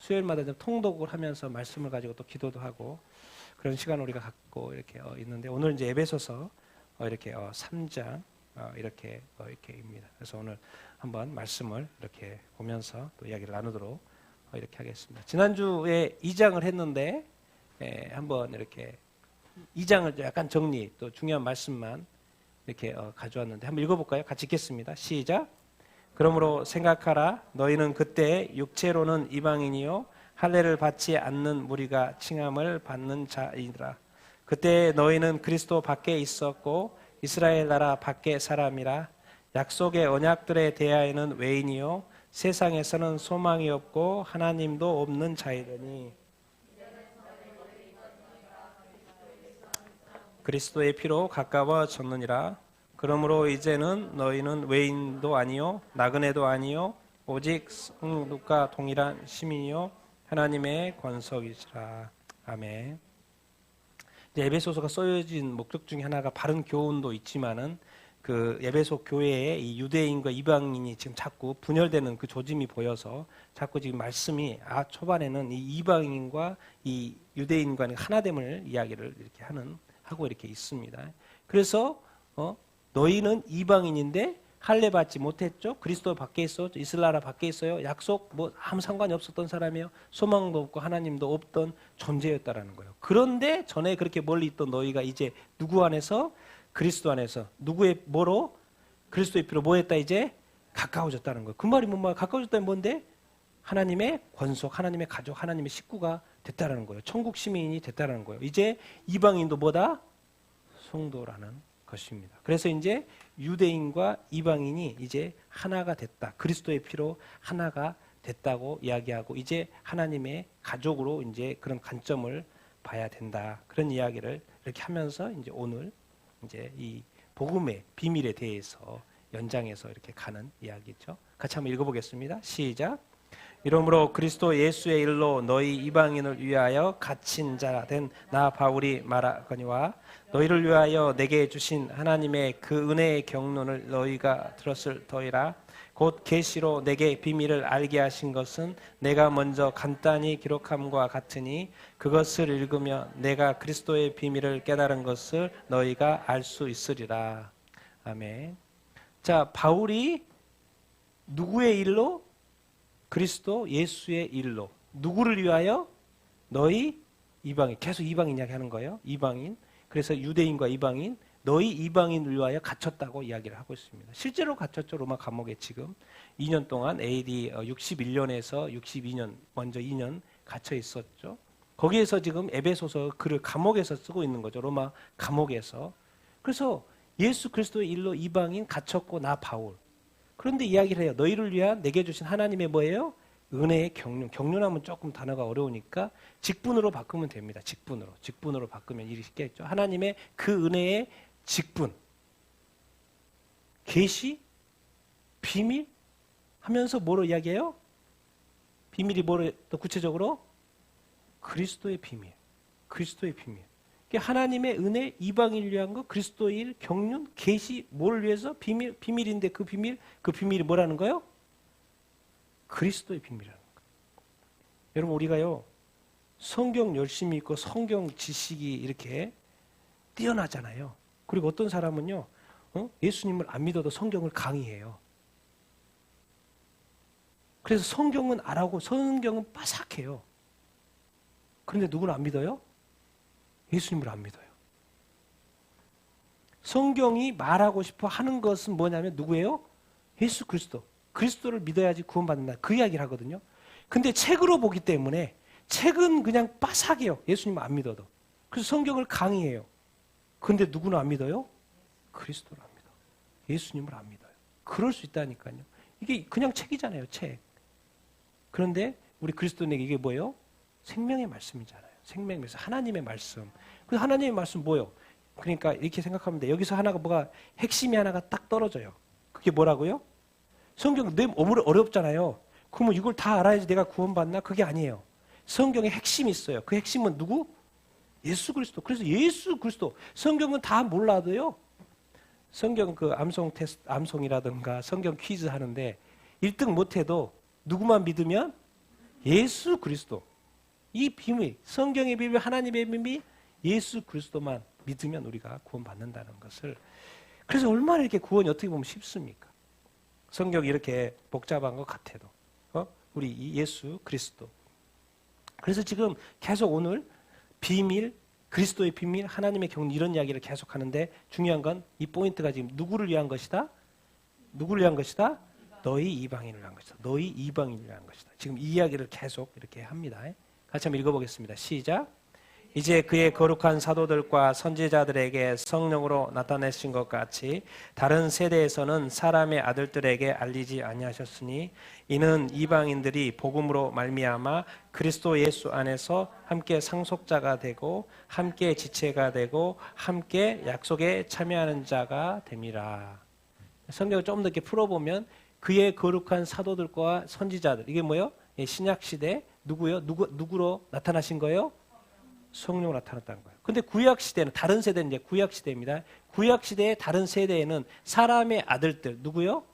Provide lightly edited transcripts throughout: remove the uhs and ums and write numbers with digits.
수요일마다 좀 통독을 하면서 말씀을 가지고 또 기도도 하고 그런 시간을 우리가 갖고 이렇게 있는데 오늘 이제 에베소서 이렇게 3장 이렇게입니다. 그래서 오늘 한번 말씀을 이렇게 보면서 또 이야기를 나누도록 이렇게 하겠습니다. 지난주에 2장을 했는데 한번 이렇게 2장을 약간 정리 또 중요한 말씀만 이렇게 가져왔는데 한번 읽어볼까요? 같이 읽겠습니다. 시작. 그러므로 생각하라. 너희는 그때 육체로는 이방인이요 할례를 받지 않는 무리가 칭함을 받는 자이라. 그때 너희는 그리스도 밖에 있었고 이스라엘 나라 밖의 사람이라. 약속의 언약들에 대하여는 외인이요 세상에서는 소망이 없고 하나님도 없는 자이더니 그리스도의 피로 가까워졌느니라. 그러므로 이제는 너희는 외인도 아니요 나그네도 아니요 오직 성도과 동일한 시민이요 하나님의 권속이시라. 아멘. 이제 에베소서가 써진 목적 중에 하나가 바른 교훈도 있지만은 그 에베소 교회에 이 유대인과 이방인이 지금 자꾸 분열되는 그 조짐이 보여서 자꾸 지금 말씀이 초반에는 이 이방인과 이 유대인과의 하나됨을 이야기를 이렇게 하고 이렇게 있습니다. 그래서 너희는 이방인인데 할례 받지 못했죠. 그리스도 밖에 있었죠. 이스라엘 나라 밖에 있어요. 약속 뭐 아무 상관이 없었던 사람이에요. 소망도 없고 하나님도 없던 존재였다라는 거예요. 그런데 전에 그렇게 멀리 있던 너희가 이제 누구 안에서? 그리스도 안에서 누구의 뭐로? 그리스도의 피로 뭐 했다? 이제 가까워졌다는 거예요. 그 말이 뭔 가까워졌다는 뭔데? 하나님의 권속, 하나님의 가족, 하나님의 식구가 됐다라는 거예요. 천국 시민이 됐다라는 거예요. 이제 이방인도 뭐다? 성도라는 것입니다. 그래서 이제 유대인과 이방인이 이제 하나가 됐다. 그리스도의 피로 하나가 됐다고 이야기하고 이제 하나님의 가족으로 이제 그런 관점을 봐야 된다. 그런 이야기를 이렇게 하면서 이제 오늘 이제 이 복음의 비밀에 대해서 연장해서 이렇게 가는 이야기죠. 같이 한번 읽어보겠습니다. 시작. 이러므로 그리스도 예수의 일로 너희 이방인을 위하여 갇힌 자 된 나 바울이 말하거니와 너희를 위하여 내게 주신 하나님의 그 은혜의 경륜을 너희가 들었을 터이라. 곧 계시로 내게 비밀을 알게 하신 것은 내가 먼저 간단히 기록함과 같으니 그것을 읽으며 내가 그리스도의 비밀을 깨달은 것을 너희가 알 수 있으리라. 아멘. 자, 바울이 누구의 일로? 그리스도 예수의 일로. 누구를 위하여? 너희 이방인. 계속 이방인 이야기하는 거예요. 이방인. 그래서 유대인과 이방인. 너희 이방인을 위하여 갇혔다고 이야기를 하고 있습니다. 실제로 갇혔죠. 로마 감옥에 지금 2년 동안 AD 61년에서 62년 먼저 2년 갇혀 있었죠. 거기에서 지금 에베소서 글을 감옥에서 쓰고 있는 거죠. 로마 감옥에서. 그래서 예수 그리스도의 일로 이방인 갇혔고 나 바울. 그런데 이야기를 해요. 너희를 위한 내게 주신 하나님의 뭐예요? 은혜의 경륜. 경륜하면 조금 단어가 어려우니까 직분으로 바꾸면 됩니다. 직분으로. 직분으로 바꾸면 일이 쉽겠죠. 하나님의 그 은혜의 직분. 계시? 비밀? 하면서 뭐로 이야기해요? 비밀이 뭐로 또 구체적으로? 그리스도의 비밀. 그리스도의 비밀. 하나님의 은혜, 이방인을 위한 거, 그리스도의 일, 경륜, 계시, 뭘 위해서? 비밀인데 그 비밀이 뭐라는 거예요? 그리스도의 비밀이라는 거예요. 여러분 우리가요 성경 열심히 읽고 성경 지식이 이렇게 뛰어나잖아요. 그리고 어떤 사람은요 예수님을 안 믿어도 성경을 강의해요. 그래서 성경은 알아고 성경은 빠삭해요. 그런데 누구는 안 믿어요? 예수님을 안 믿어요. 성경이 말하고 싶어 하는 것은 뭐냐면 누구예요? 예수 그리스도. 그리스도를 믿어야지 구원받는다. 그 이야기를 하거든요. 근데 책으로 보기 때문에 책은 그냥 빠삭해요. 예수님 안 믿어도. 그래서 성경을 강의해요. 근데 누구는 안 믿어요? 그리스도를 안 믿어. 예수님을 안 믿어요. 그럴 수 있다니까요. 이게 그냥 책이잖아요. 책. 그런데 우리 그리스도인에게 이게 뭐예요? 생명의 말씀이잖아요. 생명의 말씀. 하나님의 말씀. 그 하나님의 말씀 뭐예요? 그러니까 이렇게 생각하면 돼. 여기서 하나가 뭐가 핵심이 하나가 딱 떨어져요. 그게 뭐라고요? 성경 너무 어렵잖아요. 그러면 이걸 다 알아야지 내가 구원받나? 그게 아니에요. 성경에 핵심이 있어요. 그 핵심은 누구? 예수 그리스도. 그래서 예수 그리스도. 성경은 다 몰라도요. 성경 그 암송이라든가 성경 퀴즈 하는데 1등 못해도 누구만 믿으면? 예수 그리스도. 이 비밀, 성경의 비밀, 하나님의 비밀, 예수 그리스도만 믿으면 우리가 구원받는다는 것을. 그래서 얼마나 이렇게 구원이 어떻게 보면 쉽습니까? 성경이 이렇게 복잡한 것 같아도 우리 이 예수 그리스도. 그래서 지금 계속 오늘 비밀, 그리스도의 비밀, 하나님의 경륜 이런 이야기를 계속 하는데 중요한 건 이 포인트가 지금 누구를 위한 것이다? 누구를 위한 것이다? 너희 이방인을 위한 것이다. 너희 이방인을 위한 것이다. 지금 이 이야기를 계속 이렇게 합니다. 같이 한번 읽어보겠습니다. 시작. 이제 그의 거룩한 사도들과 선지자들에게 성령으로 나타내신 것 같이 다른 세대에서는 사람의 아들들에게 알리지 아니하셨으니 이는 이방인들이 복음으로 말미암아 그리스도 예수 안에서 함께 상속자가 되고 함께 지체가 되고 함께 약속에 참여하는 자가 됨이라. 성경을 좀 더 이렇게 풀어보면 그의 거룩한 사도들과 선지자들, 이게 뭐예요? 신약 시대 누구요? 누구로 나타나신 거예요? 성령으로 나타났다는 거예요. 근데 구약 시대는 다른 세대는 이제 구약 시대입니다. 구약 시대의 다른 세대에는 사람의 아들들 누구요?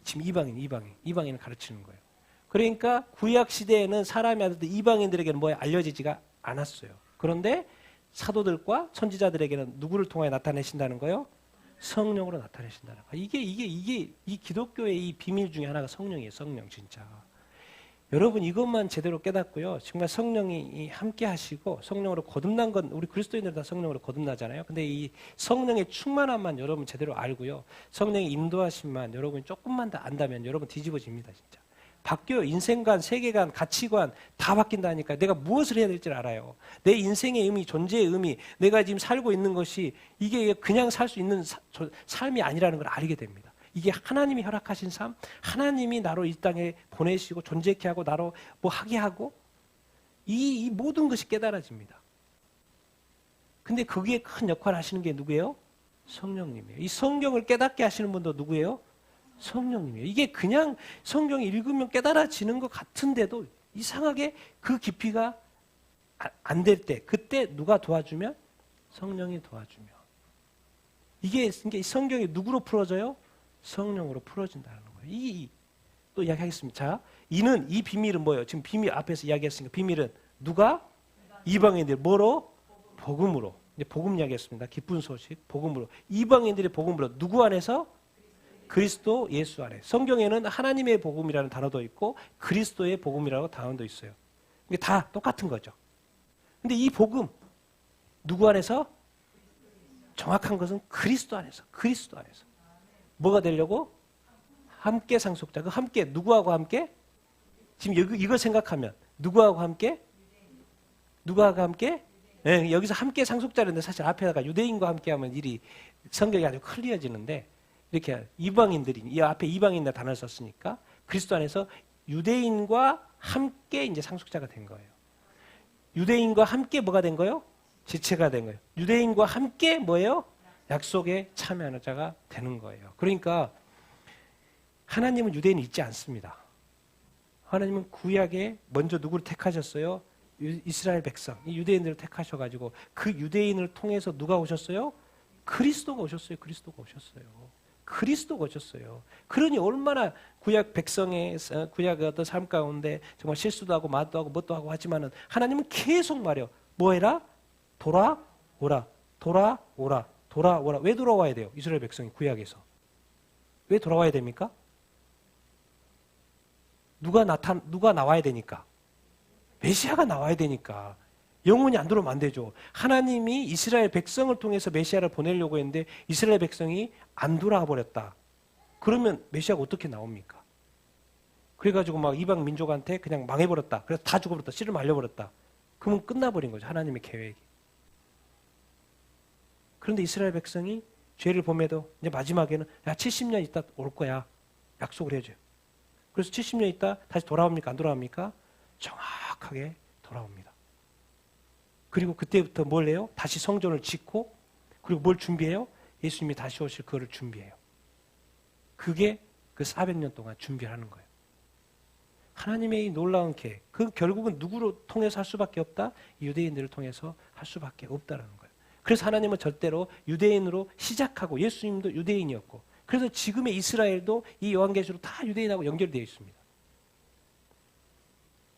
지금 이방인을 가르치는 거예요. 그러니까 구약 시대에는 사람의 아들들 이방인들에게는 뭐에 알려지지가 않았어요. 그런데 사도들과 선지자들에게는 누구를 통해 나타내신다는 거예요? 성령으로 나타내신다는 거예요. 이게 이 기독교의 이 비밀 중에 하나가 성령이에요. 성령 진짜. 여러분 이것만 제대로 깨닫고요. 정말 성령이 함께 하시고 성령으로 거듭난 건 우리 그리스도인들 다 성령으로 거듭나잖아요. 근데 이 성령의 충만함만 여러분 제대로 알고요. 성령의 인도하심만 여러분이 조금만 더 안다면 여러분 뒤집어집니다. 진짜. 바뀌어요. 인생관, 세계관, 가치관 다 바뀐다니까. 내가 무엇을 해야 될지 알아요. 내 인생의 의미, 존재의 의미, 내가 지금 살고 있는 것이 이게 그냥 살 수 있는 삶이 아니라는 걸 알게 됩니다. 이게 하나님이 허락하신 삶, 하나님이 나로 이 땅에 보내시고 존재케 하고 나로 뭐 하게 하고 이 모든 것이 깨달아집니다. 근데 거기에 큰 역할을 하시는 게 누구예요? 성령님이에요. 이 성경을 깨닫게 하시는 분도 누구예요? 성령님이에요. 이게 그냥 성경 읽으면 깨달아지는 것 같은데도 이상하게 그 깊이가 안 될 때, 그때 누가 도와주면? 성령이 도와주면. 이게 성경이 누구로 풀어져요? 성령으로 풀어진다는 거예요. 또 이야기하겠습니다. 자, 이 비밀은 뭐예요? 지금 비밀 앞에서 이야기했으니까 비밀은 누가? 이방인들 뭐로? 복음으로. 이제 복음 이야기했습니다. 기쁜 소식, 복음으로. 이방인들의 복음으로 누구 안에서? 그리스도 예수 안에. 성경에는 하나님의 복음이라는 단어도 있고 그리스도의 복음이라는 단어도 있어요. 이게 다 똑같은 거죠. 근데 이 복음 누구 안에서? 정확한 것은 그리스도 안에서. 그리스도 안에서. 뭐가 되려고? 함께 상속자. 그 함께 누구하고 함께? 지금 이걸 생각하면 누구하고 함께? 누구하고 함께? 네, 여기서 함께 상속자인데 사실 앞에다가 유대인과 함께 하면 일이 성격이 아주 클리어지는데 이렇게 이방인들이 이 앞에 이방인이라 단어를 썼으니까 그리스도 안에서 유대인과 함께 이제 상속자가 된 거예요. 유대인과 함께 뭐가 된 거예요? 지체가 된 거예요. 유대인과 함께 뭐예요? 약속에 참여하는 자가 되는 거예요. 그러니까 하나님은 유대인이 있지 않습니다. 하나님은 구약에 먼저 누구를 택하셨어요? 이스라엘 백성, 이 유대인들을 택하셔가지고 그 유대인을 통해서 누가 오셨어요? 그리스도가 오셨어요. 그리스도가 오셨어요. 그리스도가 오셨어요. 그러니 얼마나 구약 백성의 구약의 어떤 삶 가운데 정말 실수도 하고 맛도 하고 뭣도 하고 하지만은 하나님은 계속 말해요. 뭐 해라? 돌아오라. 돌아오라. 돌아오라. 왜 돌아와야 돼요? 이스라엘 백성이 구약에서. 왜 돌아와야 됩니까? 누가 나와야 되니까. 메시아가 나와야 되니까. 영원히 안 들어오면 안 되죠. 하나님이 이스라엘 백성을 통해서 메시아를 보내려고 했는데 이스라엘 백성이 안 돌아와 버렸다. 그러면 메시아가 어떻게 나옵니까? 그래가지고 막 이방 민족한테 그냥 망해버렸다. 그래서 다 죽어버렸다. 씨를 말려버렸다. 그러면 끝나버린 거죠. 하나님의 계획이. 그런데 이스라엘 백성이 죄를 범해도 이제 마지막에는 야 70년 있다 올 거야. 약속을 해줘요. 그래서 70년 있다 다시 돌아옵니까? 안 돌아옵니까? 정확하게 돌아옵니다. 그리고 그때부터 뭘 해요? 다시 성전을 짓고 그리고 뭘 준비해요? 예수님이 다시 오실 그거를 준비해요. 그게 그 400년 동안 준비하는 거예요. 하나님의 이 놀라운 계획, 그 결국은 누구로 통해서 할 수밖에 없다? 유대인들을 통해서 할 수밖에 없다는 거예요. 그래서 하나님은 절대로 유대인으로 시작하고 예수님도 유대인이었고 그래서 지금의 이스라엘도 이 요한계시록 다 유대인하고 연결되어 있습니다.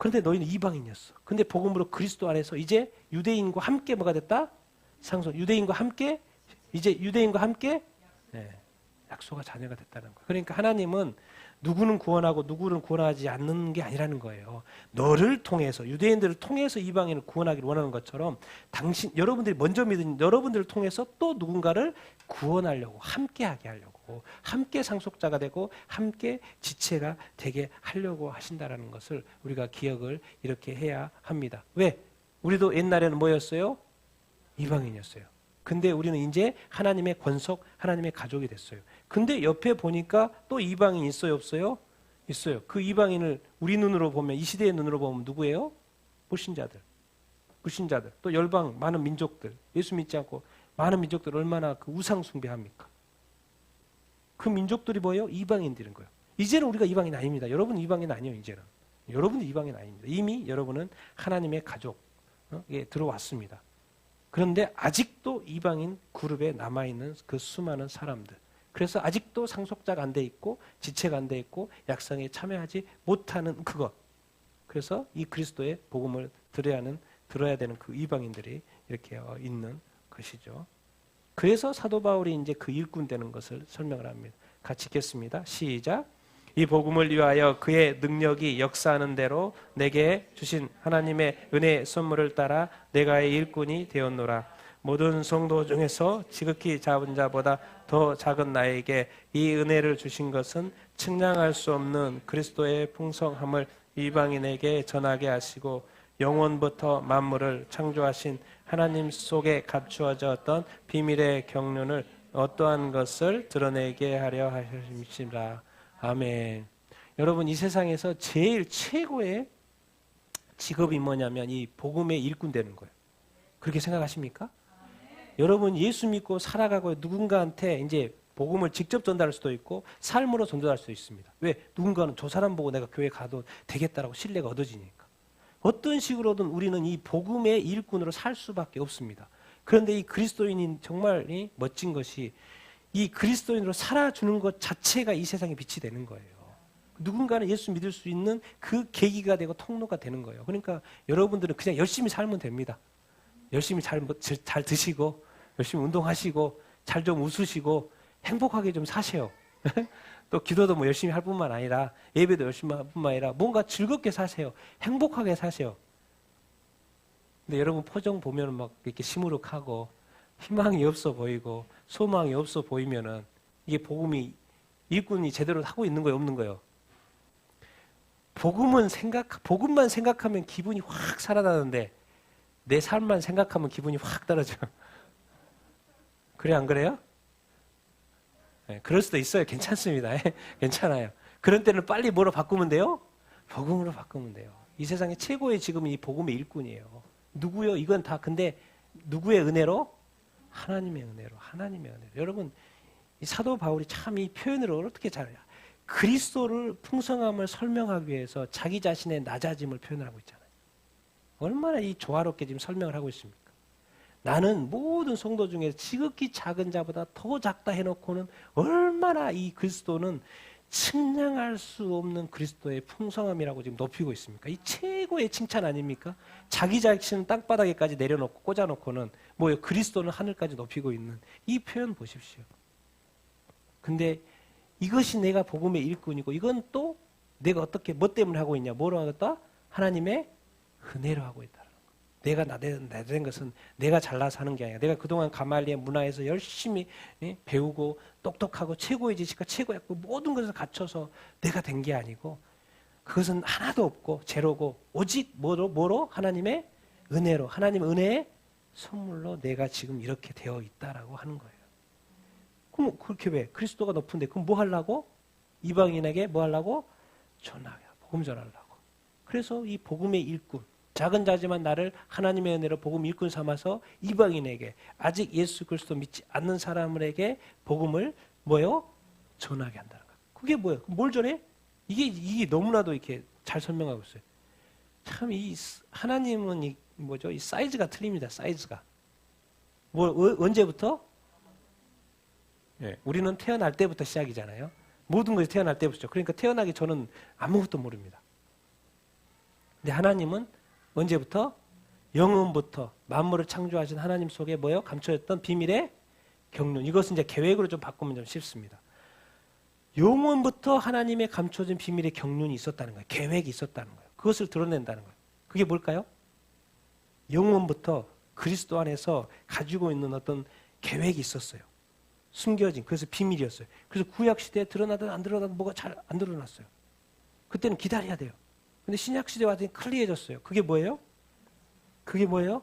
그런데 너희는 이방인이었어. 근데 복음으로 그리스도 안에서 이제 유대인과 함께 뭐가 됐다? 상속. 유대인과 함께 이제 유대인과 함께 약속의 자녀가 됐다는 거예요. 그러니까 하나님은 누구는 구원하고 누구는 구원하지 않는 게 아니라는 거예요. 너를 통해서 유대인들을 통해서 이방인을 구원하기를 원하는 것처럼 여러분들이 먼저 믿은 여러분들을 통해서 또 누군가를 구원하려고 함께하게 하려고 함께 상속자가 되고 함께 지체가 되게 하려고 하신다라는 것을 우리가 기억을 이렇게 해야 합니다. 왜? 우리도 옛날에는 뭐였어요? 이방인이었어요. 근데 우리는 이제 하나님의 권속, 하나님의 가족이 됐어요. 근데 옆에 보니까 또 이방인 있어요, 없어요? 있어요. 그 이방인을 우리 눈으로 보면, 이 시대의 눈으로 보면 누구예요? 불신자들. 불신자들. 또 열방, 많은 민족들. 예수 믿지 않고 많은 민족들 얼마나 그 우상 숭배합니까? 그 민족들이 뭐예요? 이방인들인 거예요. 이제는 우리가 이방인 아닙니다. 여러분 이방인 아니에요, 이제는. 여러분은 이방인 아닙니다. 이미 여러분은 하나님의 가족에 들어왔습니다. 그런데 아직도 이방인 그룹에 남아있는 그 수많은 사람들. 그래서 아직도 상속자가 안 돼 있고 지체가 안 돼 있고 약상에 참여하지 못하는 그것. 그래서 이 그리스도의 복음을 들어야 되는 그 이방인들이 이렇게 있는 것이죠. 그래서 사도 바울이 이제 그 일꾼 되는 것을 설명을 합니다. 같이 읽겠습니다. 시작. 이 복음을 위하여 그의 능력이 역사하는 대로 내게 주신 하나님의 은혜의 선물을 따라 내가 의 일꾼이 되었노라. 모든 성도 중에서 지극히 작은 자보다 더 작은 나에게 이 은혜를 주신 것은 측량할 수 없는 그리스도의 풍성함을 이방인에게 전하게 하시고 영원부터 만물을 창조하신 하나님 속에 감추어졌던 비밀의 경륜을 어떠한 것을 드러내게 하려 하심이라. 아멘. 여러분 이 세상에서 제일 최고의 직업이 뭐냐면 이 복음의 일꾼 되는 거예요. 그렇게 생각하십니까? 여러분 예수 믿고 살아가고 누군가한테 이제 복음을 직접 전달할 수도 있고 삶으로 전달할 수도 있습니다. 왜? 누군가는 저 사람 보고 내가 교회 가도 되겠다라고 신뢰가 얻어지니까. 어떤 식으로든 우리는 이 복음의 일꾼으로 살 수밖에 없습니다. 그런데 이 그리스도인이 정말 멋진 것이 이 그리스도인으로 살아주는 것 자체가 이 세상에 빛이 되는 거예요. 누군가는 예수 믿을 수 있는 그 계기가 되고 통로가 되는 거예요. 그러니까 여러분들은 그냥 열심히 살면 됩니다. 열심히 잘 드시고 열심히 운동하시고 잘 좀 웃으시고 행복하게 좀 사세요. 또 기도도 뭐 열심히 할 뿐만 아니라 예배도 열심히 할 뿐만 아니라 뭔가 즐겁게 사세요. 행복하게 사세요. 근데 여러분 표정 보면 막 이렇게 시무룩하고 희망이 없어 보이고 소망이 없어 보이면은 이게 복음이 일꾼이 제대로 하고 있는 거예요, 없는 거예요? 복음만 생각하면 기분이 확 살아나는데 내 삶만 생각하면 기분이 확 떨어져. 그래 안 그래요? 네, 그럴 수도 있어요. 괜찮습니다. 괜찮아요. 그런 때는 빨리 뭐로 바꾸면 돼요? 복음으로 바꾸면 돼요. 이 세상의 최고의 지금 이 복음의 일꾼이에요. 누구요? 이건 다 근데 누구의 은혜로? 하나님의 은혜로. 하나님의 은혜로. 여러분 이 사도 바울이 참 이 표현을 어떻게 잘해요? 그리스도를 풍성함을 설명하기 위해서 자기 자신의 낮아짐을 표현하고 있잖아요. 얼마나 이 조화롭게 지금 설명을 하고 있습니까? 나는 모든 성도 중에 지극히 작은 자보다 더 작다 해놓고는 얼마나 이 그리스도는 측량할 수 없는 그리스도의 풍성함이라고 지금 높이고 있습니까? 이 최고의 칭찬 아닙니까? 자기 자신은 땅바닥에까지 내려놓고 꽂아놓고는 뭐예요? 그리스도는 하늘까지 높이고 있는 이 표현 보십시오. 근데 이것이 내가 복음의 일꾼이고 이건 또 내가 어떻게 뭐 때문에 하고 있냐? 뭐로 하겠다? 하나님의 은혜로 하고 있다. 내가 나된 것은 내가 잘나서 하는 게 아니라 내가 그동안 가말리엘 문화에서 열심히 배우고 똑똑하고 최고의 지식과 최고의 모든 것을 갖춰서 내가 된 게 아니고 그것은 하나도 없고 제로고 오직 뭐로? 하나님의 은혜로 하나님의 은혜의 선물로 내가 지금 이렇게 되어 있다라고 하는 거예요. 그럼 그렇게 왜? 그리스도가 높은데 그럼 뭐 하려고? 이방인에게 뭐 하려고? 전하게 복음 전하려고. 그래서 이 복음의 일꾼 작은 자지만 나를 하나님의 은혜로 복음 일꾼 삼아서 이방인에게 아직 예수 그리스도 믿지 않는 사람들에게 복음을 뭐요? 전하게 한다는 거예요. 그게 뭐예요? 뭘 전해? 이게 너무나도 이렇게 잘 설명하고 있어요. 참 이 하나님은 이 사이즈가 틀립니다. 사이즈가. 언제부터? 네, 우리는 태어날 때부터 시작이잖아요. 모든 것이 태어날 때부터. 그러니까 태어나기 전은 아무것도 모릅니다. 근데 하나님은 언제부터? 영원부터 만물을 창조하신 하나님 속에 뭐요? 감춰졌던 비밀의 경륜. 이것은 이제 계획으로 좀 바꾸면 좀 쉽습니다. 영원부터 하나님의 감춰진 비밀의 경륜이 있었다는 거예요. 계획이 있었다는 거예요. 그것을 드러낸다는 거예요. 그게 뭘까요? 영원부터 그리스도 안에서 가지고 있는 어떤 계획이 있었어요. 숨겨진, 그래서 비밀이었어요. 그래서 구약시대에 드러나든 안 드러나든 뭐가 잘 안 드러났어요. 그때는 기다려야 돼요. 근데 신약시대 왔더니 클리어해졌어요. 그게 뭐예요? 그게 뭐예요?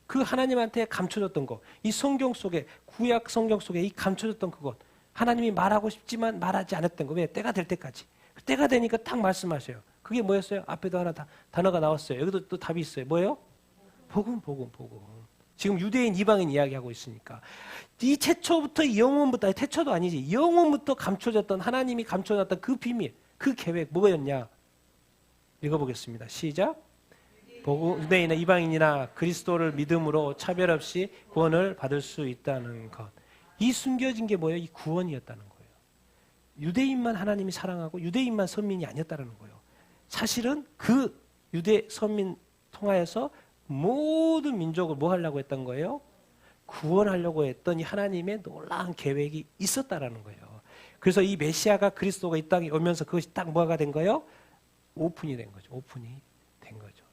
그 하나님한테 감춰졌던 것. 이 성경 속에, 구약 성경 속에 이 감춰졌던 그것. 하나님이 말하고 싶지만 말하지 않았던 거. 왜? 때가 될 때까지. 때가 되니까 딱 말씀하셔요. 그게 뭐였어요? 앞에도 하나 단어가 나왔어요. 여기도 또 답이 있어요. 뭐예요? 복음. 지금 유대인, 이방인 이야기하고 있으니까. 이 태초부터 영원부터, 아니 태초도 아니지. 영원부터 감춰졌던, 하나님이 감춰졌던 그 비밀, 그 계획 뭐였냐? 읽어보겠습니다. 시작. 유대인이나 이방인이나 그리스도를 믿음으로 차별 없이 구원을 받을 수 있다는 것. 이 숨겨진 게 뭐예요? 이 구원이었다는 거예요. 유대인만 하나님이 사랑하고 유대인만 선민이 아니었다는 거예요. 사실은 그 유대 선민 통하여서 모든 민족을 뭐 하려고 했던 거예요? 구원하려고 했던 이 하나님의 놀라운 계획이 있었다라는 거예요. 그래서 이 메시아가 그리스도가 이 땅에 오면서 그것이 딱 뭐가 된 거예요? 오픈이 된 거죠. 오픈이 된 거죠.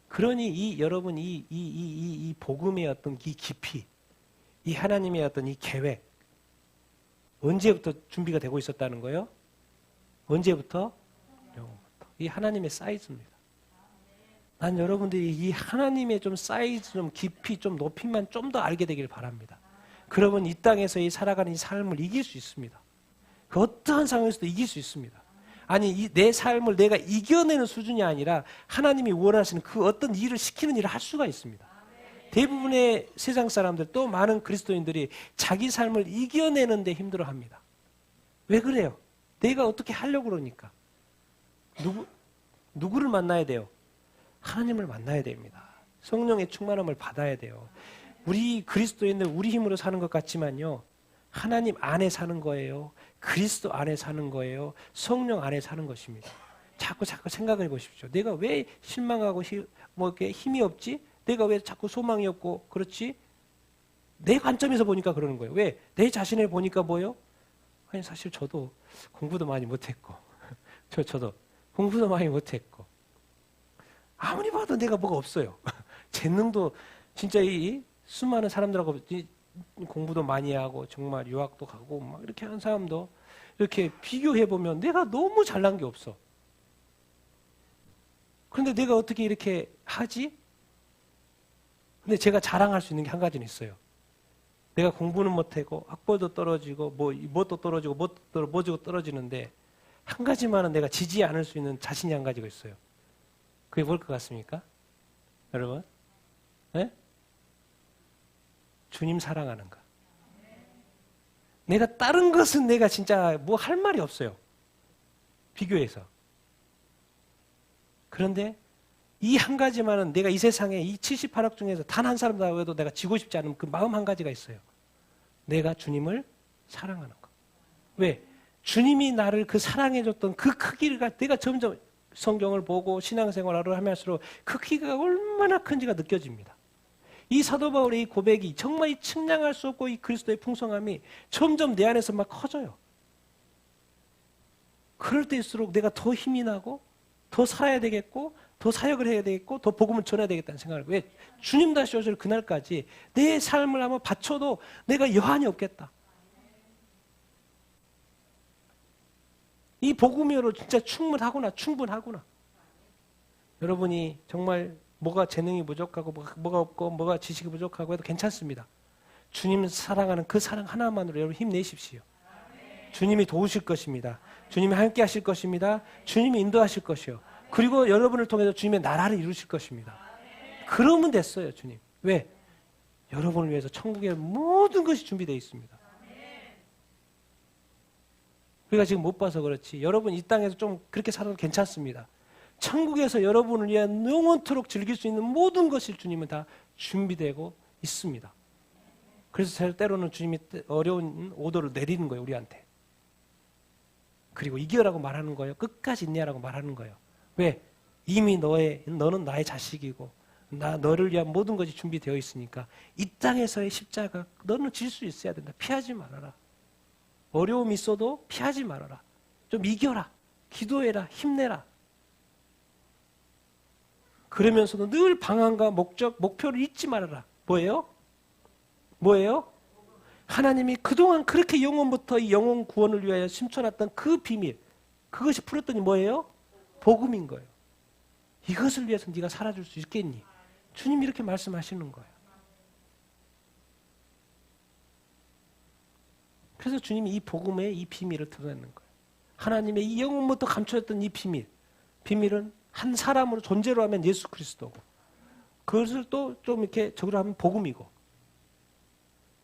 그러니 여러분 이 복음의 어떤 이 깊이, 이 하나님의 어떤 이 계획, 언제부터 준비가 되고 있었다는 거예요? 언제부터? 영원부터. 이 하나님의 사이즈입니다. 난 여러분들이 이 하나님의 좀 사이즈, 좀 깊이, 좀 높이만 좀 더 알게 되길 바랍니다. 그러면 이 땅에서 이 살아가는 이 삶을 이길 수 있습니다. 그 어떠한 상황에서도 이길 수 있습니다. 아니 내 삶을 내가 이겨내는 수준이 아니라 하나님이 원하시는 그 어떤 일을 시키는 일을 할 수가 있습니다. 대부분의 세상 사람들 또 많은 그리스도인들이 자기 삶을 이겨내는 데 힘들어합니다. 왜 그래요? 내가 어떻게 하려고 그러니까. 누구를 만나야 돼요? 하나님을 만나야 됩니다. 성령의 충만함을 받아야 돼요. 우리 그리스도인들 우리 힘으로 사는 것 같지만요. 하나님 안에 사는 거예요. 그리스도 안에 사는 거예요. 성령 안에 사는 것입니다. 자꾸 생각해 보십시오. 내가 왜 실망하고 뭐 이렇게 힘이 없지? 내가 왜 자꾸 소망이 없고 그렇지? 내 관점에서 보니까 그러는 거예요. 왜? 내 자신을 보니까 뭐예요? 아니 사실 저도 공부도 많이 못했고 저도 공부도 많이 못했고 아무리 봐도 내가 뭐가 없어요. 재능도 진짜 이 수많은 사람들하고 공부도 많이 하고 정말 유학도 가고 막 이렇게 한 사람도 이렇게 비교해 보면 내가 너무 잘난 게 없어. 그런데 내가 어떻게 이렇게 하지? 근데 제가 자랑할 수 있는 게 한 가지는 있어요. 내가 공부는 못하고 학벌도 떨어지고 뭣도 떨어지고 뭐지고 떨어지는데 한 가지만은 내가 지지 않을 수 있는 자신이 한 가지가 있어요. 그게 뭘 것 같습니까? 여러분? 네? 주님 사랑하는 것. 내가 다른 것은 내가 진짜 뭐 할 말이 없어요. 비교해서. 그런데 이 한 가지만은 내가 이 세상에 이 78억 중에서 단 한 사람도 해도 내가 지고 싶지 않은 그 마음 한 가지가 있어요. 내가 주님을 사랑하는 것. 왜? 주님이 나를 그 사랑해줬던 그 크기를 내가 점점 성경을 보고 신앙생활을 하면서 그 크기가 얼마나 큰지가 느껴집니다. 이 사도 바울의 이 고백이 정말 이 측량할 수 없고 이 그리스도의 풍성함이 점점 내 안에서 막 커져요. 그럴 때일수록 내가 더 힘이 나고 더 살아야 되겠고 더 사역을 해야 되겠고 더 복음을 전해야 되겠다는 생각을. 왜? 주님 다시 오실 그날까지 내 삶을 한번 바쳐도 내가 여한이 없겠다. 이 복음으로 진짜 충분하구나. 여러분이 정말 뭐가 재능이 부족하고 뭐가 없고 뭐가 지식이 부족하고 해도 괜찮습니다. 주님 사랑하는 그 사랑 하나만으로 여러분 힘내십시오. 주님이 도우실 것입니다. 주님이 함께 하실 것입니다. 주님이 인도하실 것이요. 그리고 여러분을 통해서 주님의 나라를 이루실 것입니다. 그러면 됐어요, 주님. 왜? 여러분을 위해서 천국의 모든 것이 준비되어 있습니다. 우리가 지금 못 봐서 그렇지 여러분 이 땅에서 좀 그렇게 살아도 괜찮습니다. 천국에서 여러분을 위한 영원토록 즐길 수 있는 모든 것을 주님은 다 준비되고 있습니다. 그래서 때로는 주님이 어려운 오더를 내리는 거예요, 우리한테. 그리고 이겨라고 말하는 거예요. 끝까지 인내하라고 말하는 거예요. 왜? 이미 너는 나의 자식이고 너를 위한 모든 것이 준비되어 있으니까 이 땅에서의 십자가 너는 질 수 있어야 된다. 피하지 말아라. 어려움이 있어도 피하지 말아라. 좀 이겨라. 기도해라. 힘내라. 그러면서도 늘 방향과 목표를 잊지 말아라. 뭐예요? 하나님이 그동안 그렇게 영원부터 이 영혼 구원을 위하여 심쳐놨던 그 비밀, 그것이 풀었더니 뭐예요? 복음인 거예요. 이것을 위해서 네가 살아줄 수 있겠니? 주님이 이렇게 말씀하시는 거예요. 그래서 주님이 이 복음의 이 비밀을 드러내는 거예요. 하나님의 이 영혼부터 감춰졌던 이 비밀은 한 사람으로 존재로 하면 예수 그리스도고, 그것을 또 좀 이렇게 적으로 하면 복음이고.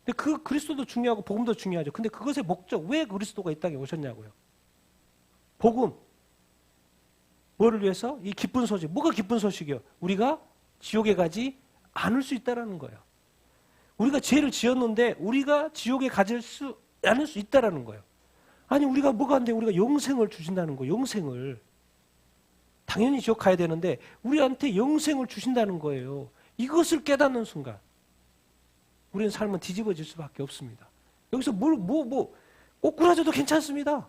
근데 그 그리스도도 중요하고 복음도 중요하죠. 근데 그것의 목적, 왜 그리스도가 이 땅에 오셨냐고요? 복음. 뭐를 위해서? 이 기쁜 소식. 뭐가 기쁜 소식이요? 우리가 지옥에 가지 않을 수 있다라는 거예요. 우리가 죄를 지었는데 우리가 지옥에 가지 않을 수 있다라는 거예요. 아니 우리가 뭐가 안 돼? 우리가 영생을 주신다는 거예요. 영생을. 당연히 지옥 가야 되는데 우리한테 영생을 주신다는 거예요. 이것을 깨닫는 순간 우리는 삶은 뒤집어질 수밖에 없습니다. 여기서 꼬꾸라져도 괜찮습니다.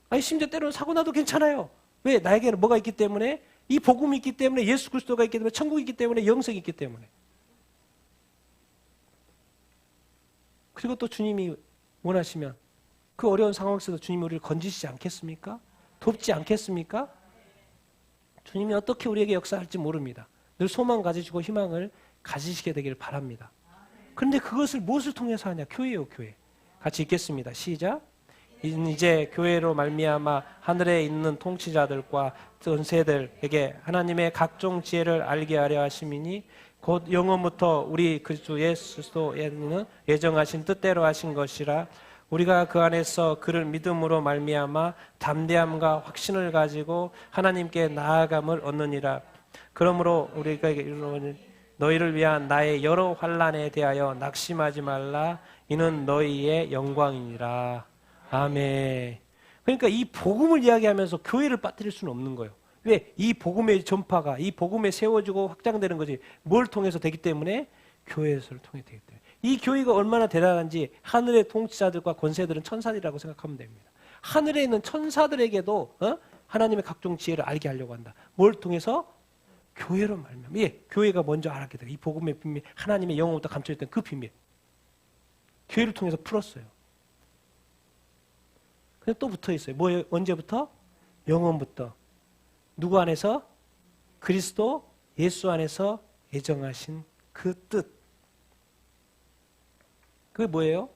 아니 심지어 때로는 사고 나도 괜찮아요. 왜? 나에게는 뭐가 있기 때문에? 이 복음이 있기 때문에, 예수 그리스도가 있기 때문에, 천국이 있기 때문에, 영생이 있기 때문에. 그리고 또 주님이 원하시면 그 어려운 상황 속에서 주님이 우리를 건지시지 않겠습니까? 돕지 않겠습니까? 주님이 어떻게 우리에게 역사할지 모릅니다. 늘 소망 가지시고 희망을 가지시게 되기를 바랍니다. 그런데 그것을 무엇을 통해서 하냐? 교회요, 교회. 같이 읽겠습니다. 시작. 이제 교회로 말미암아 하늘에 있는 통치자들과 전세들에게 하나님의 각종 지혜를 알게 하려 하심이니 곧 영원부터 우리 그리스도 예수께서는 예정하신 뜻대로 하신 것이라. 우리가 그 안에서 그를 믿음으로 말미암아 담대함과 확신을 가지고 하나님께 나아감을 얻느니라. 그러므로 우리가 너희를 위한 나의 여러 환난에 대하여 낙심하지 말라. 이는 너희의 영광이니라. 아멘. 그러니까 이 복음을 이야기하면서 교회를 빠뜨릴 수는 없는 거예요. 왜? 이 복음의 전파가, 이 복음에 세워지고 확장되는 것이 뭘 통해서 되기 때문에? 교회를 통해 되기 때문에. 이 교회가 얼마나 대단한지 하늘의 통치자들과 권세들은 천사들이라고 생각하면 됩니다. 하늘에 있는 천사들에게도 하나님의 각종 지혜를 알게 하려고 한다. 뭘 통해서? 교회로 말미암아. 예, 교회가 먼저 알았게 돼요. 이 복음의 비밀, 하나님의 영혼부터 감춰있던 그 비밀. 교회를 통해서 풀었어요. 근데 또 붙어 있어요. 뭐예요? 언제부터? 영혼부터. 누구 안에서? 그리스도 예수 안에서 예정하신 그 뜻. 그게 뭐예요?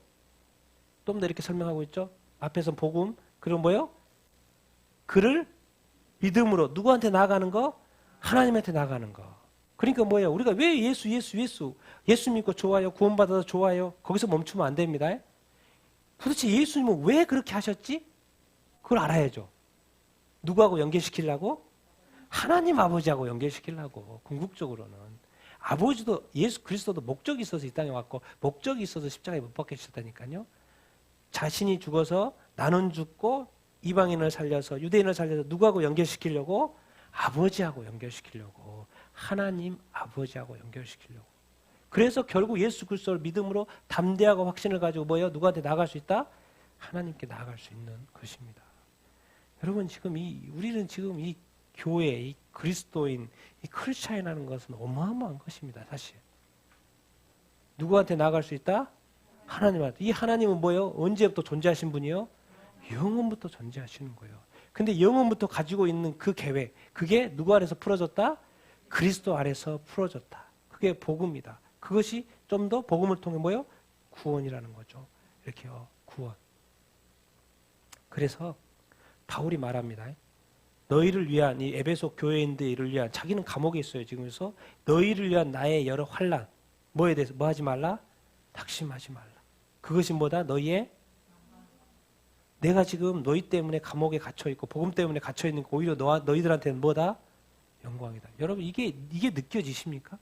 좀 더 이렇게 설명하고 있죠. 앞에서 복음, 그리고 뭐예요? 그를 믿음으로 누구한테 나아가는 거? 하나님한테 나아가는 거. 그러니까 뭐예요? 우리가 왜 예수 믿고 좋아요, 구원받아서 좋아요, 거기서 멈추면 안 됩니다. 도대체 예수님은 왜 그렇게 하셨지? 그걸 알아야죠. 누구하고 연결시키려고? 하나님 아버지하고 연결시키려고. 궁극적으로는 아버지도, 예수 그리스도도 목적이 있어서 이 땅에 왔고 목적이 있어서 십자가에 못 박히셨다니까요. 자신이 죽어서 나는 죽고 이방인을 살려서, 유대인을 살려서 누구하고 연결시키려고? 아버지하고 연결시키려고. 하나님 아버지하고 연결시키려고. 그래서 결국 예수 그리스도를 믿음으로 담대하고 확신을 가지고 뭐예요? 누구한테 나아갈 수 있다? 하나님께 나아갈 수 있는 것입니다. 여러분, 우리는 지금 이 교회, 이 그리스도인, 이 크리스찬이라는 것은 어마어마한 것입니다. 사실. 누구한테 나아갈 수 있다? 하나님한테. 이 하나님은 뭐예요? 언제부터 존재하신 분이요? 영원부터 존재하시는 거예요. 근데 영원부터 가지고 있는 그 계획, 그게 누구 안에서 풀어졌다? 그리스도 안에서 풀어졌다. 그게 복음이다. 그것이 좀 더 복음을 통해 뭐예요? 구원이라는 거죠. 이렇게요. 구원. 그래서 바울이 말합니다. 너희를 위한, 이 에베소 교회인들을 위한, 자기는 감옥에 있어요. 지금. 그래서 너희를 위한 나의 여러 환난, 뭐에 대해서 뭐 하지 말라? 낙심하지 말라. 그것이 뭐다? 내가 지금 너희 때문에 감옥에 갇혀 있고 복음 때문에 갇혀 있는 거, 오히려 너희들한테는 뭐다? 영광이다. 여러분, 이게 느껴지십니까?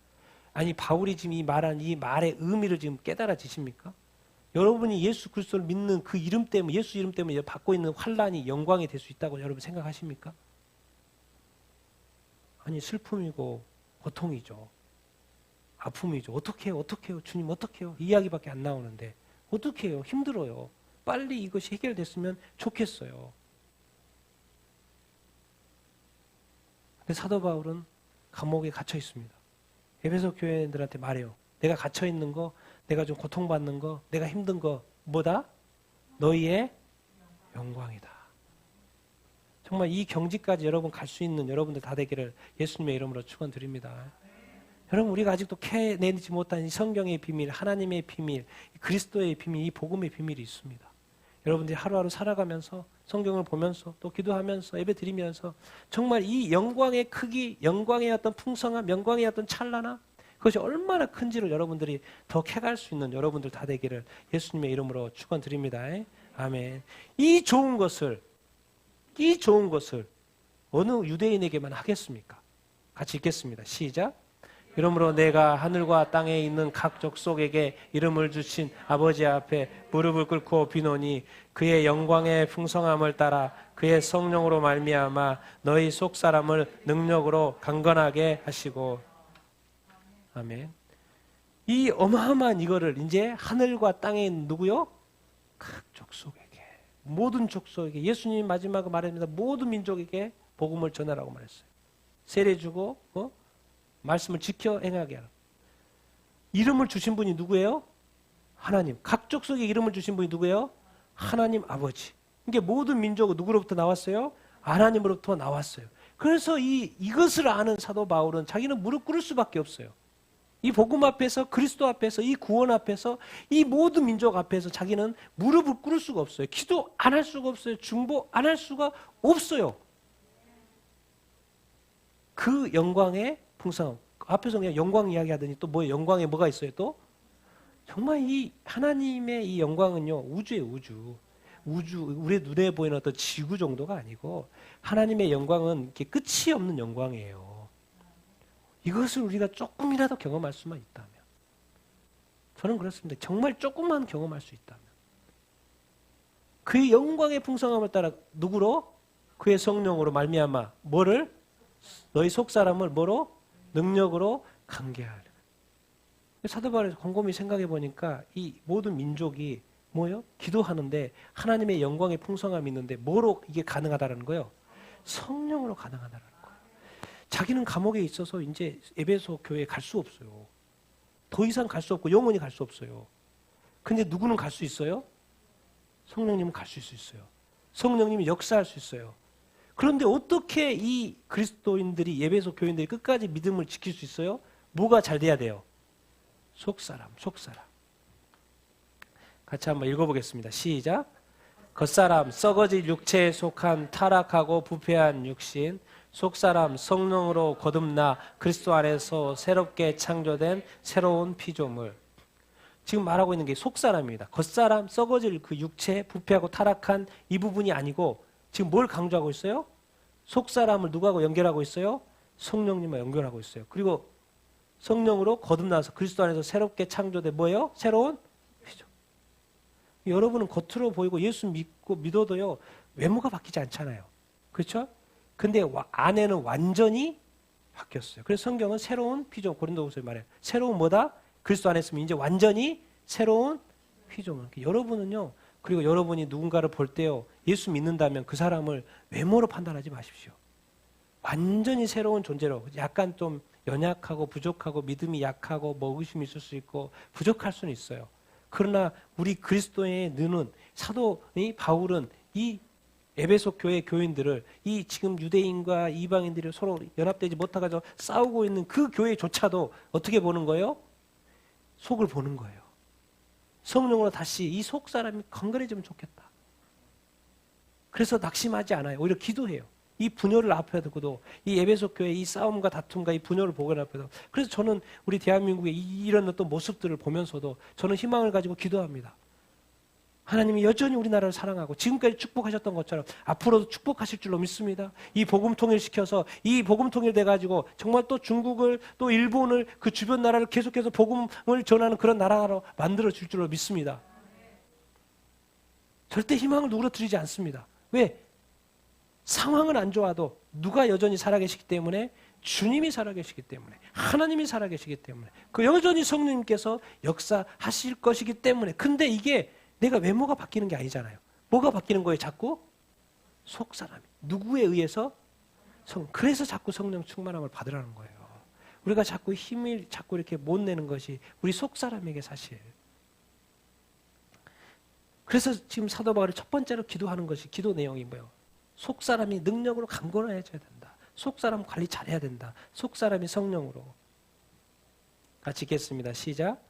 아니, 바울이 지금 이 말한 이 말의 의미를 지금 깨달아지십니까? 여러분이 예수 그리스도를 믿는 그 이름 때문에, 예수 이름 때문에 받고 있는 환난이 영광이 될 수 있다고 여러분 생각하십니까? 아니 슬픔이고 고통이죠. 아픔이죠. 어떻게 해요? 어떻게 해요? 주님 어떻게 해요? 이 이야기밖에 안 나오는데 어떻게 해요? 힘들어요. 빨리 이것이 해결됐으면 좋겠어요. 근데 사도 바울은 감옥에 갇혀 있습니다. 에베소 교회들한테 말해요. 내가 갇혀 있는 거, 내가 좀 고통받는 거, 내가 힘든 거 뭐다? 너희의 영광이다. 정말 이 경지까지 여러분 갈 수 있는 여러분들 다 되기를 예수님의 이름으로 축원드립니다. 여러분 우리가 아직도 캐내지 못한 이 성경의 비밀, 하나님의 비밀, 그리스도의 비밀, 이 복음의 비밀이 있습니다. 여러분들이 하루하루 살아가면서 성경을 보면서 또 기도하면서 예배드리면서 정말 이 영광의 크기, 영광의 어떤 풍성함, 영광의 어떤 찬란함 그것이 얼마나 큰지를 여러분들이 더 캐갈 수 있는 여러분들 다 되기를 예수님의 이름으로 축원드립니다. 아멘. 이 좋은 것을 어느 유대인에게만 하겠습니까? 같이 읽겠습니다. 시작. 이러므로 내가 하늘과 땅에 있는 각 족속에게 이름을 주신 아버지 앞에 무릎을 꿇고 비노니 그의 영광의 풍성함을 따라 그의 성령으로 말미암아 너희 속 사람을 능력으로 강건하게 하시고. 아멘. 이 어마어마한 이거를 이제 하늘과 땅에 있는 누구요? 각 족속에게, 모든 족속에게, 예수님이 마지막으로 말합니다. 모든 민족에게 복음을 전하라고 말했어요. 세례 주고 말씀을 지켜 행하게 하라. 이름을 주신 분이 누구예요? 하나님. 각 족속에 이름을 주신 분이 누구예요? 하나님 아버지. 이게 모든 민족은 누구로부터 나왔어요? 하나님으로부터 나왔어요. 그래서 이것을 아는 사도 바울은 자기는 무릎 꿇을 수밖에 없어요. 이 복음 앞에서, 그리스도 앞에서, 이 구원 앞에서, 이 모든 민족 앞에서 자기는 무릎을 꿇을 수가 없어요. 기도 안 할 수가 없어요. 중보 안 할 수가 없어요. 그 영광의 풍성함. 앞에서 그냥 영광 이야기하더니 또 뭐예요? 영광에 뭐가 있어요 또? 정말 이 하나님의 이 영광은요, 우주예요, 우주. 우리 눈에 보이는 어떤 지구 정도가 아니고 하나님의 영광은 이렇게 끝이 없는 영광이에요. 이것을 우리가 조금이라도 경험할 수만 있다면, 저는 그렇습니다. 정말 조금만 경험할 수 있다면, 그의 영광의 풍성함을 따라 누구로? 그의 성령으로 말미암아 뭐를? 너희 속 사람을 뭐로? 능력으로 강개하라. 사도 바울에서 곰곰이 생각해 보니까 이 모든 민족이 뭐예요? 기도하는데 하나님의 영광의 풍성함이 있는데 뭐로 이게 가능하다는 거예요? 성령으로 가능하다는 거예요. 자기는 감옥에 있어서 이제 에베소 교회에 갈 수 없어요. 더 이상 갈 수 없고 영원히 갈 수 없어요. 근데 누구는 갈 수 있어요? 성령님은 갈 수 있어요. 성령님이 역사할 수 있어요. 그런데 어떻게 이 그리스도인들이, 에베소 교인들이 끝까지 믿음을 지킬 수 있어요? 뭐가 잘 돼야 돼요? 속사람. 같이 한번 읽어보겠습니다. 시작. 겉사람, 썩어질 육체에 속한 타락하고 부패한 육신, 속사람, 성령으로 거듭나 그리스도 안에서 새롭게 창조된 새로운 피조물. 지금 말하고 있는 게 속사람입니다. 겉사람, 썩어질 그 육체, 부패하고 타락한 이 부분이 아니고 지금 뭘 강조하고 있어요? 속사람을 누구하고 연결하고 있어요? 성령님과 연결하고 있어요. 그리고 성령으로 거듭나서 그리스도 안에서 새롭게 창조된 뭐예요? 새로운 피조. 여러분은 겉으로 보이고 예수 믿고 믿어도요, 외모가 바뀌지 않잖아요. 그렇죠? 근데 안에는 완전히 바뀌었어요. 그래서 성경은 새로운 피조, 고린도후서에 말해요. 새로운 뭐다? 그리스도 안에 있으면 이제 완전히 새로운 피조물. 여러분은요, 그리고 여러분이 누군가를 볼 때요, 예수 믿는다면 그 사람을 외모로 판단하지 마십시오. 완전히 새로운 존재로. 약간 좀 연약하고 부족하고 믿음이 약하고 뭐 의심이 있을 수 있고 부족할 수는 있어요. 그러나 우리 그리스도의 눈은, 사도의 바울은 이 에베소 교회 교인들을, 이 지금 유대인과 이방인들이 서로 연합되지 못하고 싸우고 있는 그 교회조차도 어떻게 보는 거예요? 속을 보는 거예요. 성령으로 다시 이 속 사람이 건강해지면 좋겠다. 그래서 낙심하지 않아요. 오히려 기도해요. 이 분열을 앞에 두고도, 이 에베소 교회 이 싸움과 다툼과 이 분열을 보고 앞에도. 그래서 저는 우리 대한민국의 이런 어떤 모습들을 보면서도 저는 희망을 가지고 기도합니다. 하나님이 여전히 우리나라를 사랑하고 지금까지 축복하셨던 것처럼 앞으로도 축복하실 줄로 믿습니다. 이 복음 통일시켜서, 이 복음 통일돼 가지고 정말 또 중국을, 또 일본을, 그 주변 나라를 계속해서 복음을 전하는 그런 나라로 만들어 줄 줄로 믿습니다. 절대 희망을 누그러뜨리지 않습니다. 왜? 상황은 안 좋아도 누가 여전히 살아계시기 때문에 주님이 살아계시기 때문에, 하나님이 살아계시기 때문에, 그 여전히 성령님께서 역사하실 것이기 때문에. 근데 이게 내가 외모가 바뀌는 게 아니잖아요. 뭐가 바뀌는 거예요? 자꾸 속사람이. 누구에 의해서? 그래서 자꾸 성령 충만함을 받으라는 거예요. 우리가 자꾸 힘을 자꾸 이렇게 못 내는 것이 우리 속사람에게 사실. 그래서 지금 사도 바울이 첫 번째로 기도하는 것이, 기도 내용이 뭐예요? 속사람이 능력으로 강건해져야 된다. 속사람 관리 잘해야 된다. 속사람이 성령으로. 같이 읽겠습니다. 시작.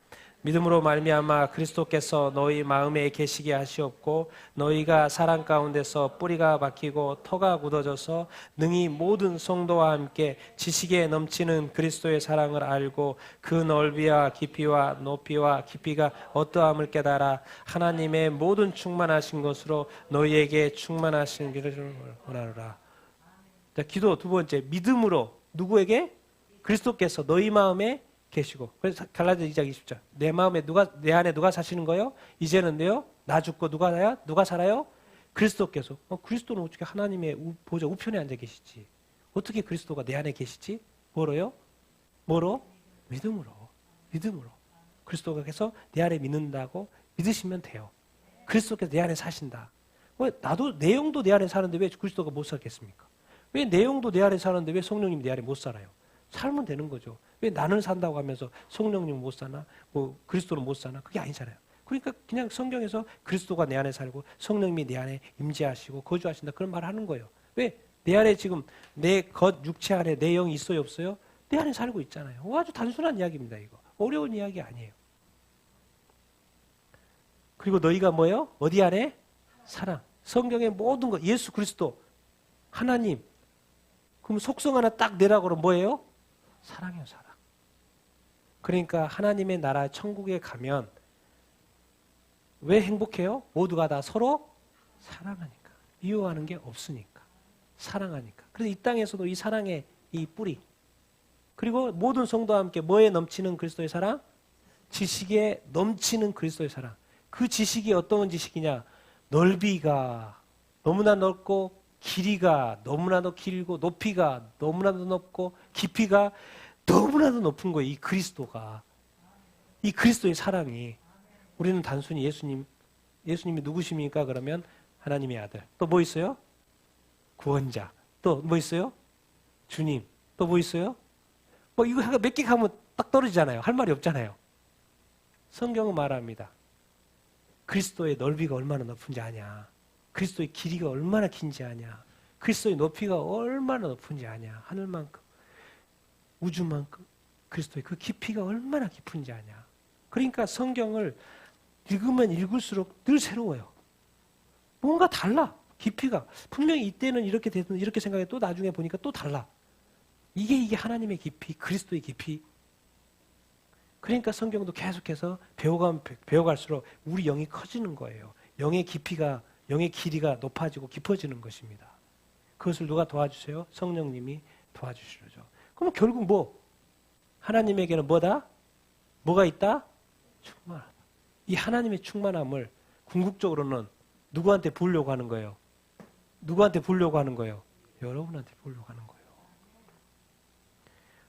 믿음으로 말미암아 그리스도께서 너희 마음에 계시게 하시옵고 너희가 사랑 가운데서 뿌리가 박히고 터가 굳어져서 능히 모든 성도와 함께 지식에 넘치는 그리스도의 사랑을 알고 그 넓이와 깊이와 높이와 깊이가 어떠함을 깨달아 하나님의 모든 충만하신 것으로 너희에게 충만하신 길을 원하노라. 자, 기도 두 번째, 믿음으로 누구에게? 그리스도께서 너희 마음에 계시고. 그래서 갈라디아 2장 20절. 내 안에 누가 사시는 거예요? 이제는요. 나 죽고 누가 살아요? 그리스도께서. 그리스도는 어떻게 하나님의 보좌 우편에 앉아 계시지? 어떻게 그리스도가 내 안에 계시지? 뭐로요? 믿음으로. 그리스도께서 내 안에 믿는다고 믿으시면 돼요. 그리스도께서 내 안에 사신다. 나도 내용도 내 안에 사는데 왜 그리스도가 못 살겠습니까? 왜 내용도 내 안에 사는데 왜 성령님이 내 안에 못 살아요? 살면 되는 거죠. 왜 나는 산다고 하면서 성령님은 못 사나? 뭐 그리스도는 못 사나? 그게 아니잖아요. 그러니까 그냥 성경에서 그리스도가 내 안에 살고 성령님이 내 안에 임재하시고 거주하신다 그런 말을 하는 거예요. 왜? 내 안에 지금 내 겉 육체 안에 내 영이 있어요 없어요? 내 안에 살고 있잖아요. 아주 단순한 이야기입니다. 이거 어려운 이야기 아니에요. 그리고 너희가 뭐예요? 어디 안에? 사랑. 성경의 모든 것, 예수 그리스도, 하나님. 그럼 속성 하나 딱 내라고 그러면 뭐예요? 사랑이요, 사랑. 그러니까 하나님의 나라 천국에 가면 왜 행복해요? 모두가 다 서로 사랑하니까. 미워하는 게 없으니까. 사랑하니까. 그래서 이 땅에서도 이 사랑의 이 뿌리. 그리고 모든 성도와 함께 뭐에 넘치는 그리스도의 사랑? 지식에 넘치는 그리스도의 사랑. 그 지식이 어떤 지식이냐? 넓이가 너무나 넓고 길이가 너무나도 길고 높이가 너무나도 높고 깊이가 너무나도 높은 거예요. 이 그리스도가. 이 그리스도의 사랑이. 우리는 단순히 예수님이 누구십니까? 그러면 하나님의 아들. 또 뭐 있어요? 구원자. 또 뭐 있어요? 주님. 또 뭐 있어요? 뭐 이거 몇 개 가면 딱 떨어지잖아요. 할 말이 없잖아요. 성경은 말합니다. 그리스도의 넓이가 얼마나 높은지 아냐. 그리스도의 길이가 얼마나 긴지 아냐. 그리스도의 높이가 얼마나 높은지 아냐. 하늘만큼, 우주만큼 그리스도의 그 깊이가 얼마나 깊은지 아냐. 그러니까 성경을 읽으면 읽을수록 늘 새로워요. 뭔가 달라. 깊이가. 분명히 이때는 이렇게 됐는데 이렇게 생각해 또 나중에 보니까 또 달라. 이게 하나님의 깊이, 그리스도의 깊이. 그러니까 성경도 계속해서 배워갈수록 우리 영이 커지는 거예요. 영의 깊이가, 영의 길이가 높아지고 깊어지는 것입니다. 그것을 누가 도와주세요? 성령님이 도와주시죠. 그럼 결국 뭐? 하나님에게는 뭐다? 뭐가 있다? 충만하다. 이 하나님의 충만함을 궁극적으로는 누구한테 부으려고 하는 거예요? 누구한테 부으려고 하는 거예요? 여러분한테 부으려고 하는 거예요.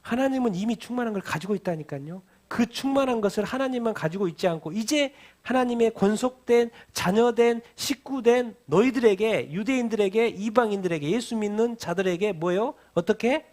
하나님은 이미 충만한 걸 가지고 있다니까요. 그 충만한 것을 하나님만 가지고 있지 않고 이제 하나님의 권속된 자녀된 식구된 너희들에게 유대인들에게 이방인들에게 예수 믿는 자들에게 뭐예요? 어떻게?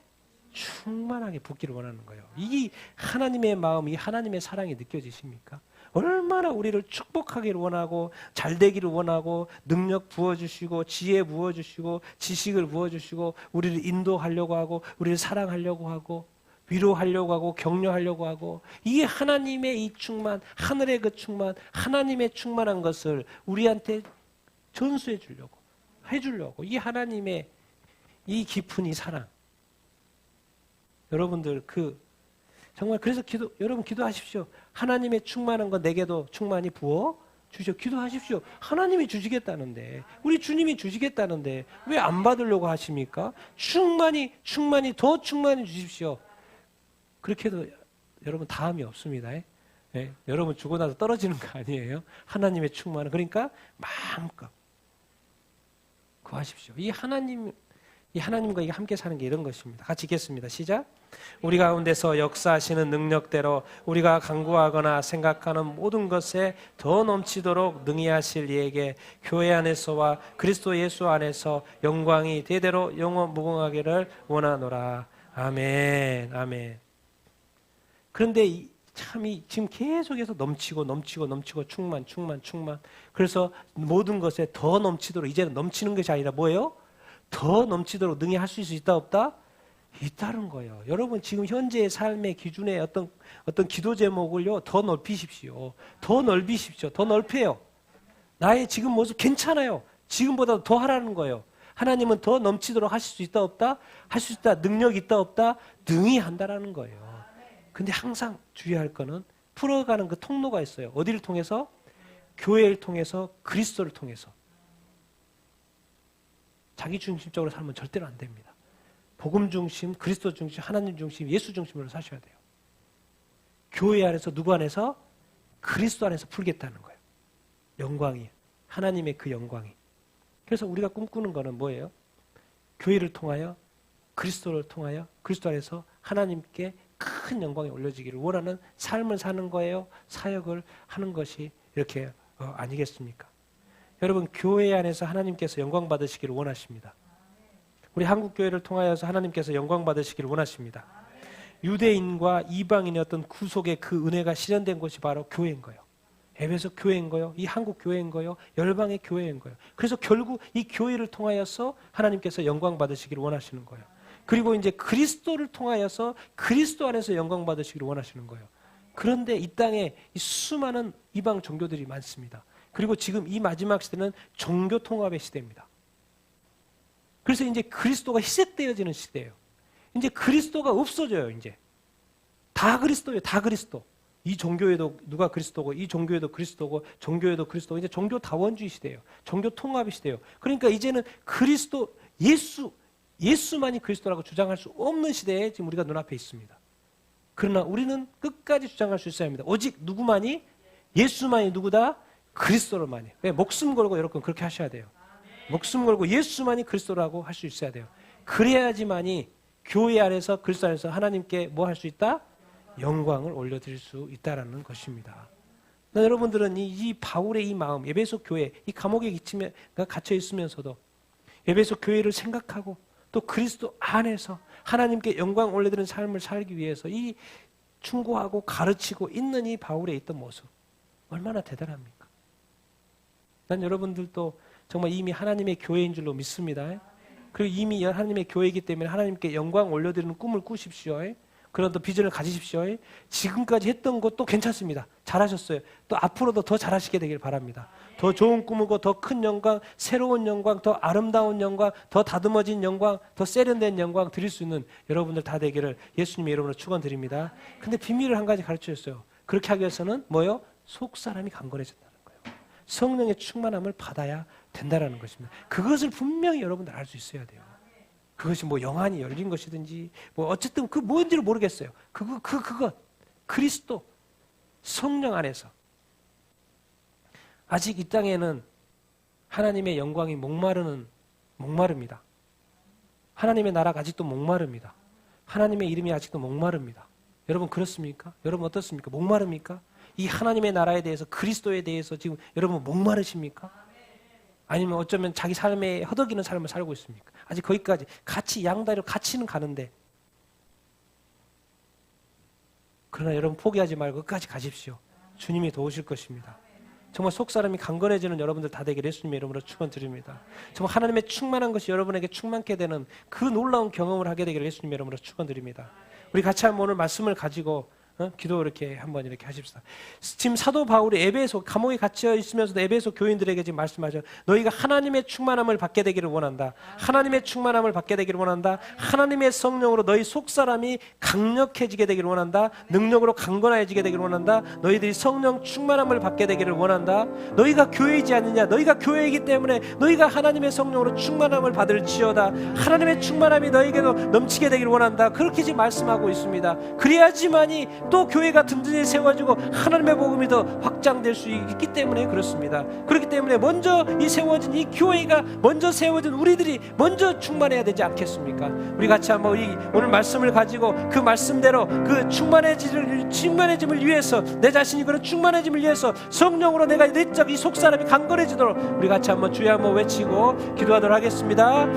충만하게 붓기를 원하는 거예요. 이 하나님의 마음, 이 하나님의 사랑이 느껴지십니까? 얼마나 우리를 축복하기를 원하고 잘 되기를 원하고 능력 부어주시고 지혜 부어주시고 지식을 부어주시고 우리를 인도하려고 하고 우리를 사랑하려고 하고 위로하려고 하고 격려하려고 하고 이게 하나님의 이 충만, 하늘의 그 충만, 하나님의 충만한 것을 우리한테 전수해 주려고 해주려고 이 하나님의 이 깊은 이 사랑. 여러분들 정말 그래서 여러분 기도하십시오. 하나님의 충만한 거 내게도 충만히 부어 주시오. 기도하십시오. 하나님이 주시겠다는데 우리 주님이 주시겠다는데 왜 안 받으려고 하십니까? 충만히 더 충만히 주십시오. 그렇게 해도 여러분 다음이 없습니다. 예? 여러분 죽고 나서 떨어지는 거 아니에요? 하나님의 충만은. 그러니까 마음껏 구하십시오. 이 하나님 이 하나님과 이게 함께 사는 게 이런 것입니다. 같이 읽겠습니다. 시작. 우리 가운데서 역사하시는 능력대로 우리가 간구하거나 생각하는 모든 것에 더 넘치도록 능히 하실 이에게 교회 안에서와 그리스도 예수 안에서 영광이 대대로 영원 무궁하기를 원하노라. 아멘. 아멘. 그런데 지금 계속해서 넘치고 충만. 그래서 모든 것에 더 넘치도록, 이제는 넘치는 것이 아니라 뭐예요? 더 넘치도록 능히 할 수 있다 없다? 있다는 거예요. 여러분 지금 현재의 삶의 기준에 어떤 기도 제목을요 더 넓히십시오. 더 넓히십시오. 더 넓혀요. 나의 지금 모습 괜찮아요. 지금보다 더 하라는 거예요. 하나님은 더 넘치도록 하실 수 있다 없다? 할 수 있다. 능력 있다 없다? 능히 한다라는 거예요. 근데 항상 주의할 거는 풀어가는 그 통로가 있어요. 어디를 통해서? 교회를 통해서, 그리스도를 통해서. 자기 중심적으로 살면 절대로 안 됩니다. 복음 중심, 그리스도 중심, 하나님 중심, 예수 중심으로 사셔야 돼요. 교회 안에서, 누구 안에서? 그리스도 안에서 풀겠다는 거예요. 영광이, 하나님의 그 영광이. 그래서 우리가 꿈꾸는 거는 뭐예요? 교회를 통하여, 그리스도를 통하여, 그리스도 안에서 하나님께 큰 영광이 올려지기를 원하는 삶을 사는 거예요. 사역을 하는 것이 이렇게 아니겠습니까? 여러분 교회 안에서 하나님께서 영광 받으시기를 원하십니다. 우리 한국교회를 통하여서 하나님께서 영광 받으시기를 원하십니다. 유대인과 이방인의 어떤 구속의 그 은혜가 실현된 곳이 바로 교회인 거예요. 에베소 교회인 거예요. 이 한국 교회인 거예요. 열방의 교회인 거예요. 그래서 결국 이 교회를 통하여서 하나님께서 영광 받으시기를 원하시는 거예요. 그리고 이제 그리스도를 통하여서 그리스도 안에서 영광 받으시기를 원하시는 거예요. 그런데 이 땅에 이 수많은 이방 종교들이 많습니다. 그리고 지금 이 마지막 시대는 종교 통합의 시대입니다. 그래서 이제 그리스도가 희색되어지는 시대예요. 이제 그리스도가 없어져요. 이제 다 그리스도예요. 다 그리스도. 이 종교에도 누가 그리스도고, 이 종교에도 그리스도고, 종교에도 그리스도고. 이제 종교 다원주의 시대예요. 종교 통합의 시대예요. 그러니까 이제는 그리스도, 예수만이 그리스도라고 주장할 수 없는 시대에 지금 우리가 눈앞에 있습니다. 그러나 우리는 끝까지 주장할 수 있어야 합니다. 오직 누구만이? 예수만이 누구다? 그리스도로만이. 왜? 목숨 걸고 여러분 그렇게 하셔야 돼요. 목숨 걸고 예수만이 그리스도라고 할 수 있어야 돼요. 그래야지만이 교회 안에서, 그리스도 안에서 하나님께 뭐 할 수 있다? 영광을 올려드릴 수 있다라는 것입니다. 여러분들은 이 바울의 이 마음, 에베소 교회, 이 감옥에 갇혀 있으면서도 에베소 교회를 생각하고 또 그리스도 안에서 하나님께 영광 올려드리는 삶을 살기 위해서 이 충고하고 가르치고 있는 이 바울의 있던 모습 얼마나 대단합니까? 난 여러분들도 정말 이미 하나님의 교회인 줄로 믿습니다. 그리고 이미 하나님의 교회이기 때문에 하나님께 영광 올려드리는 꿈을 꾸십시오. 그런 또 비전을 가지십시오. 지금까지 했던 것도 괜찮습니다. 잘하셨어요. 또 앞으로도 더 잘하시게 되길 바랍니다. 더 좋은 꿈이고 더 큰 영광, 새로운 영광, 더 아름다운 영광, 더 다듬어진 영광, 더 세련된 영광 드릴 수 있는 여러분들 다 되기를 예수님의 이름으로 축원드립니다. 근데 비밀을 한 가지 가르쳐줬어요. 그렇게 하기 위해서는 뭐예요? 속 사람이 강건해진다는 거예요. 성령의 충만함을 받아야 된다는 것입니다. 그것을 분명히 여러분들 알 수 있어야 돼요. 그것이 뭐 영안이 열린 것이든지 뭐 어쨌든 그 뭔지를 모르겠어요. 그것 그리스도 성령 안에서 아직 이 땅에는 하나님의 영광이 목마릅니다. 하나님의 나라가 아직도 목마릅니다. 하나님의 이름이 아직도 목마릅니다. 여러분 그렇습니까? 여러분 어떻습니까? 목마릅니까? 이 하나님의 나라에 대해서, 그리스도에 대해서 지금 여러분 목마르십니까? 아니면 어쩌면 자기 삶에 허덕이는 삶을 살고 있습니까? 아직 거기까지 같이 양다리로 같이는 가는데, 그러나 여러분 포기하지 말고 끝까지 가십시오. 주님이 도우실 것입니다. 정말 속사람이 강건해지는 여러분들 다 되기를 예수님의 이름으로 축원드립니다. 정말 하나님의 충만한 것이 여러분에게 충만케 되는 그 놀라운 경험을 하게 되기를 예수님의 이름으로 축원드립니다. 우리 같이 한번 오늘 말씀을 가지고 기도 이렇게 한번 이렇게 하십시다. 지금 사도 바울이 에베소 감옥에 갇혀 있으면서도 에베소 교인들에게 지금 말씀하죠. 너희가 하나님의 충만함을 받게 되기를 원한다. 하나님의 충만함을 받게 되기를 원한다. 하나님의 성령으로 너희 속사람이 강력해지게 되기를 원한다. 능력으로 강건해지게 되기를 원한다. 너희들이 성령 충만함을 받게 되기를 원한다. 너희가 교회이지 않느냐? 너희가 교회이기 때문에 너희가 하나님의 성령으로 충만함을 받을지어다. 하나님의 충만함이 너희에게도 넘치게 되기를 원한다. 그렇게 지금 말씀하고 있습니다. 그래야지만이 또 교회가 든든히 세워지고 하나님의 복음이 더 확장될 수 있기 때문에 그렇습니다. 그렇기 때문에 먼저 이 세워진 이 교회가 먼저 세워진 우리들이 먼저 충만해야 되지 않겠습니까? 우리 같이 한번 오늘 말씀을 가지고 그 말씀대로 그 충만해짐을 위해서 내 자신이 그런 충만해짐을 위해서 성령으로 내가 내적 이 속사람이 강건해지도록 우리 같이 한번 주여 한번 외치고 기도하도록 하겠습니다.